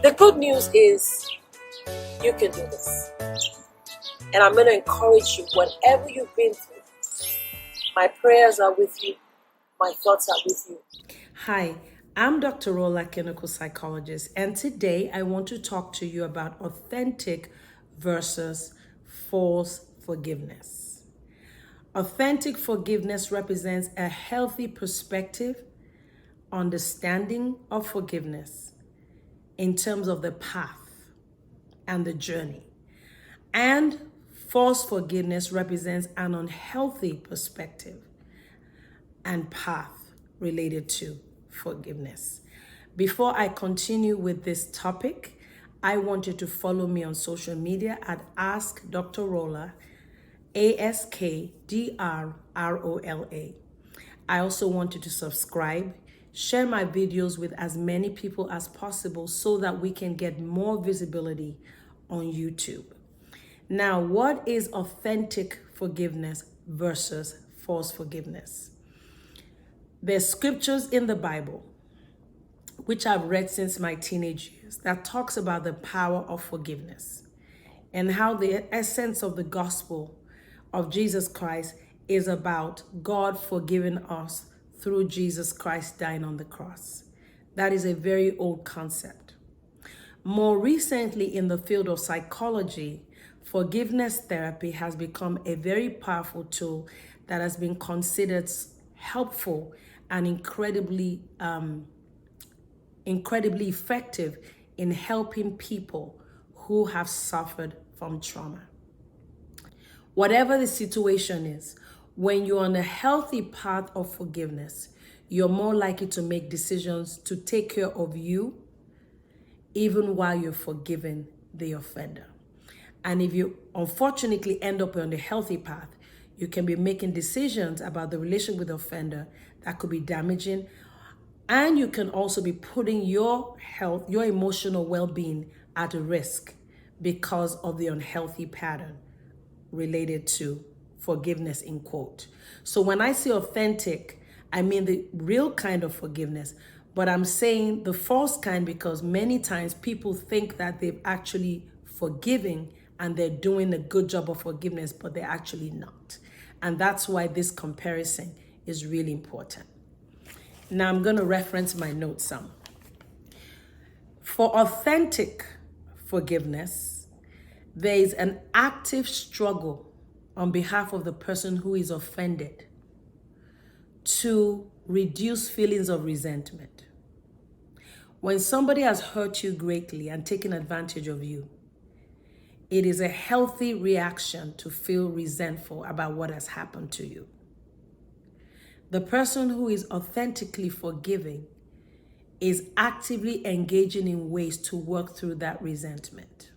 The good news is you can do this. And I'm going to encourage you, whatever you've been through, my prayers are with you. My thoughts are with you. Hi, I'm Dr. Rola, clinical psychologist, and today I want to talk to you about authentic versus false forgiveness. Authentic forgiveness represents a healthy perspective, understanding of forgiveness in terms of the path and the journey. And false forgiveness represents an unhealthy perspective and path related to forgiveness. Before I continue with this topic, I want you to follow me on social media at Ask Dr. Rola, AskDrRola. I also want you to subscribe, share my videos with as many people as possible so that we can get more visibility on YouTube. Now, what is authentic forgiveness versus false forgiveness? There's scriptures in the Bible, which I've read since my teenage years, that talks about the power of forgiveness and how the essence of the gospel of Jesus Christ is about God forgiving us through Jesus Christ dying on the cross. That is a very old concept. More recently, in the field of psychology, forgiveness therapy has become a very powerful tool that has been considered helpful and incredibly effective in helping people who have suffered from trauma. Whatever the situation is, when you're on a healthy path of forgiveness, you're more likely to make decisions to take care of you, even while you're forgiving the offender. And if you unfortunately end up on the healthy path, you can be making decisions about the relationship with the offender that could be damaging. And you can also be putting your health, your emotional well-being at risk because of the unhealthy pattern related to forgiveness, in quote. So when I say authentic, I mean the real kind of forgiveness, but I'm saying the false kind because many times people think that they've actually forgiving and they're doing a good job of forgiveness, but they're actually not. And that's why this comparison is really important. Now I'm going to reference my notes some. For authentic forgiveness, there is an active struggle on behalf of the person who is offended to reduce feelings of resentment. When somebody has hurt you greatly and taken advantage of you, it is a healthy reaction to feel resentful about what has happened to you. The person who is authentically forgiving is actively engaging in ways to work through that resentment.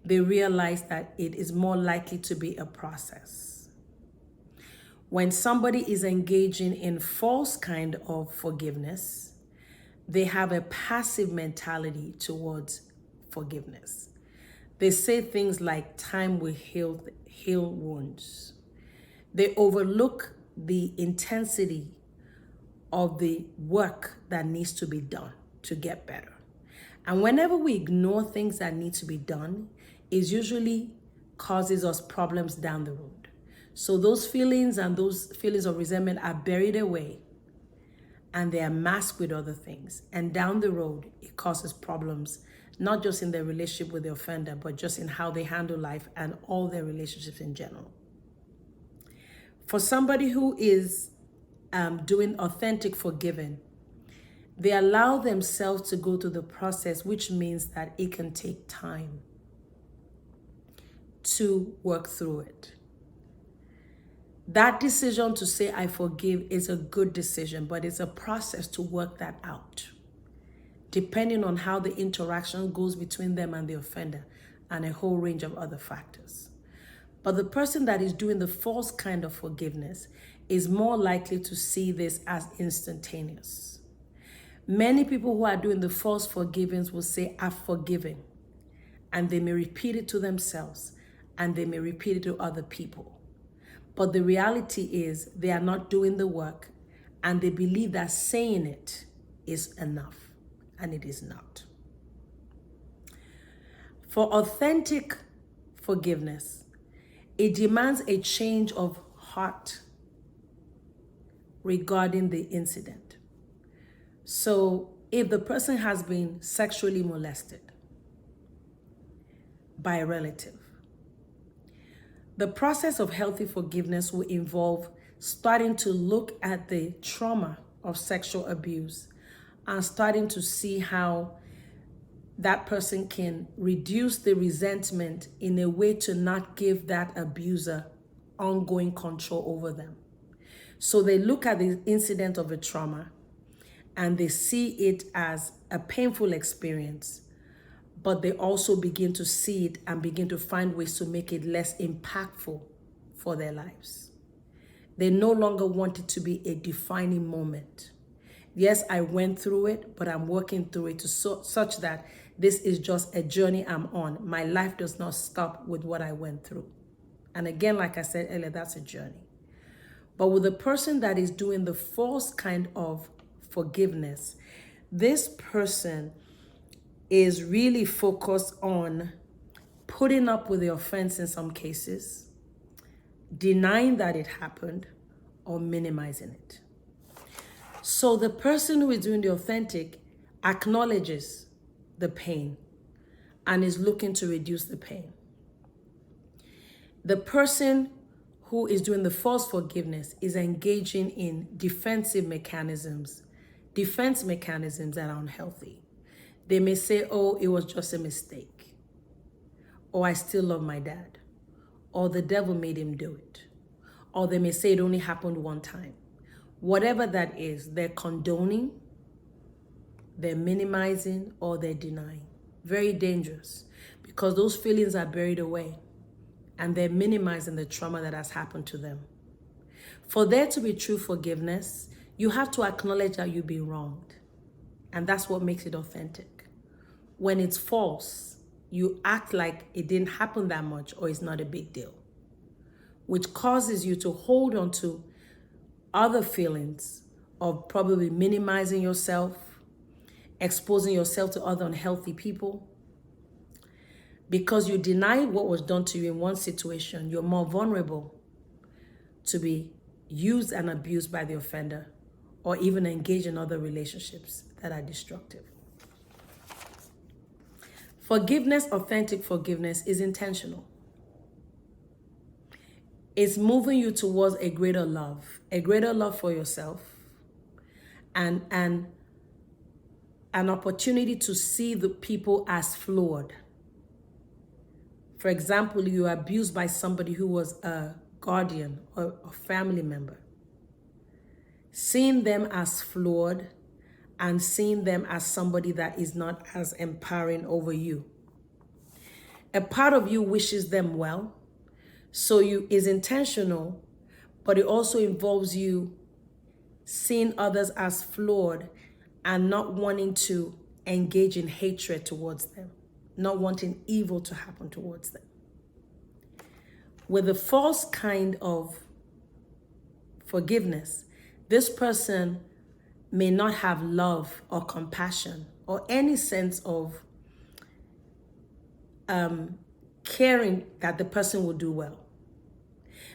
They realize that it is more likely to be a process. When somebody is engaging in false kind of forgiveness, they have a passive mentality towards forgiveness. They say things like time will heal wounds. They overlook the intensity of the work that needs to be done to get better. And whenever we ignore things that need to be done, it usually causes us problems down the road. So those feelings and those feelings of resentment are buried away and they are masked with other things. And down the road, it causes problems, not just in their relationship with the offender, but just in how they handle life and all their relationships in general. For somebody who is doing authentic forgiving, they allow themselves to go through the process, which means that it can take time to work through it. That decision to say, I forgive, is a good decision, but it's a process to work that out, depending on how the interaction goes between them and the offender and a whole range of other factors. But the person that is doing the false kind of forgiveness is more likely to see this as instantaneous. Many people who are doing the false forgivings will say, I've forgiven, and they may repeat it to themselves and they may repeat it to other people. But the reality is they are not doing the work and they believe that saying it is enough, and it is not. For authentic forgiveness, it demands a change of heart regarding the incident. So if the person has been sexually molested by a relative, the process of healthy forgiveness will involve starting to look at the trauma of sexual abuse and starting to see how that person can reduce the resentment in a way to not give that abuser ongoing control over them. So they look at the incident of a trauma and they see it as a painful experience, but they also begin to see it and begin to find ways to make it less impactful for their lives. They no longer want it to be a defining moment. Yes, I went through it, but I'm working through it to such that this is just a journey I'm on. My life does not stop with what I went through. And again, like I said earlier, that's a journey. But with the person that is doing the false kind of forgiveness, this person is really focused on putting up with the offense in some cases, denying that it happened, or minimizing it. So the person who is doing the authentic acknowledges the pain and is looking to reduce the pain. The person who is doing the false forgiveness is engaging in defense mechanisms that are unhealthy. They may say, oh, it was just a mistake, or I still love my dad, or the devil made him do it, or they may say it only happened one time. Whatever that is, they're condoning, they're minimizing, or they're denying. Very dangerous, because those feelings are buried away and they're minimizing the trauma that has happened to them. For there to be true forgiveness, you have to acknowledge that you've been wronged. And that's what makes it authentic. When it's false, you act like it didn't happen that much or it's not a big deal, which causes you to hold on to other feelings of probably minimizing yourself, exposing yourself to other unhealthy people. Because you deny what was done to you in one situation, you're more vulnerable to be used and abused by the offender, or even engage in other relationships that are destructive. Forgiveness, authentic forgiveness, is intentional. It's moving you towards a greater love for yourself, and an opportunity to see the people as flawed. For example, you were abused by somebody who was a guardian or a family member. Seeing them as flawed and seeing them as somebody that is not as empowering over you. A part of you wishes them well, so you is intentional, but it also involves you seeing others as flawed and not wanting to engage in hatred towards them, not wanting evil to happen towards them. With the false kind of forgiveness, this person may not have love or compassion or any sense of caring that the person will do well.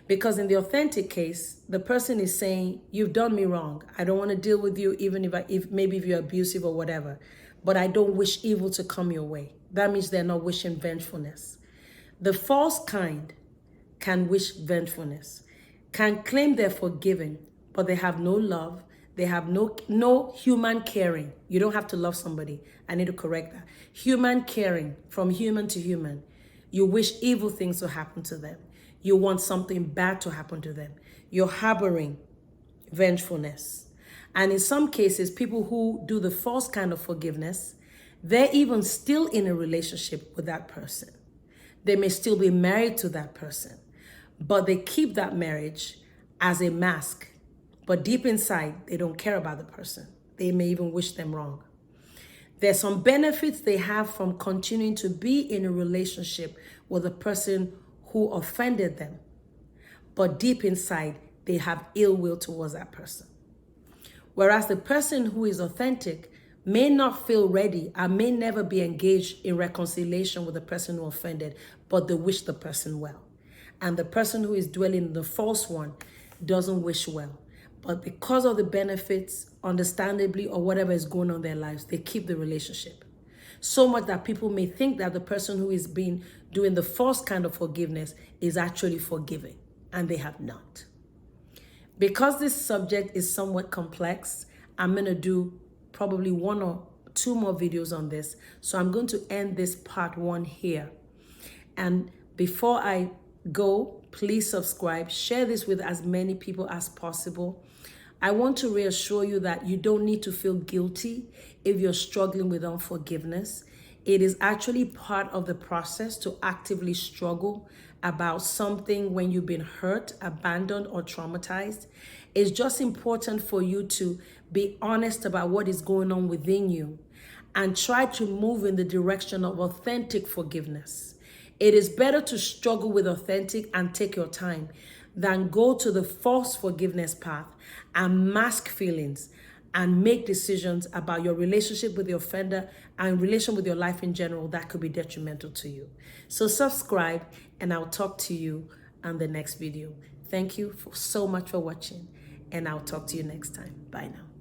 Because in the authentic case, the person is saying, you've done me wrong. I don't want to deal with you, even if maybe if you're abusive or whatever, but I don't wish evil to come your way. That means they're not wishing vengefulness. The false kind can wish vengefulness, can claim they're forgiving, but they have no love. They have no human caring. You don't have to love somebody. I need to correct that. Human caring, from human to human. You wish evil things to happen to them. You want something bad to happen to them. You're harboring vengefulness. And in some cases, people who do the false kind of forgiveness, they're even still in a relationship with that person. They may still be married to that person, but they keep that marriage as a mask. But deep inside, they don't care about the person. They may even wish them wrong. There's some benefits they have from continuing to be in a relationship with a person who offended them. But deep inside, they have ill will towards that person. Whereas the person who is authentic may not feel ready and may never be engaged in reconciliation with the person who offended, but they wish the person well. And the person who is dwelling in the false one doesn't wish well. But because of the benefits, understandably, or whatever is going on in their lives, they keep the relationship. So much that people may think that the person who is doing the false kind of forgiveness is actually forgiving, and they have not. Because this subject is somewhat complex, I'm going to do probably 1 or 2 more videos on this. So I'm going to end this part 1 here. And before I go, please subscribe, share this with as many people as possible. I want to reassure you that you don't need to feel guilty if you're struggling with unforgiveness. It is actually part of the process to actively struggle about something when you've been hurt, abandoned, or traumatized. It's just important for you to be honest about what is going on within you and try to move in the direction of authentic forgiveness. It is better to struggle with authentic and take your time than go to the false forgiveness path and mask feelings and make decisions about your relationship with the offender and relation with your life in general that could be detrimental to you. So subscribe, and I'll talk to you on the next video. Thank you so much for watching, and I'll talk to you next time. Bye now.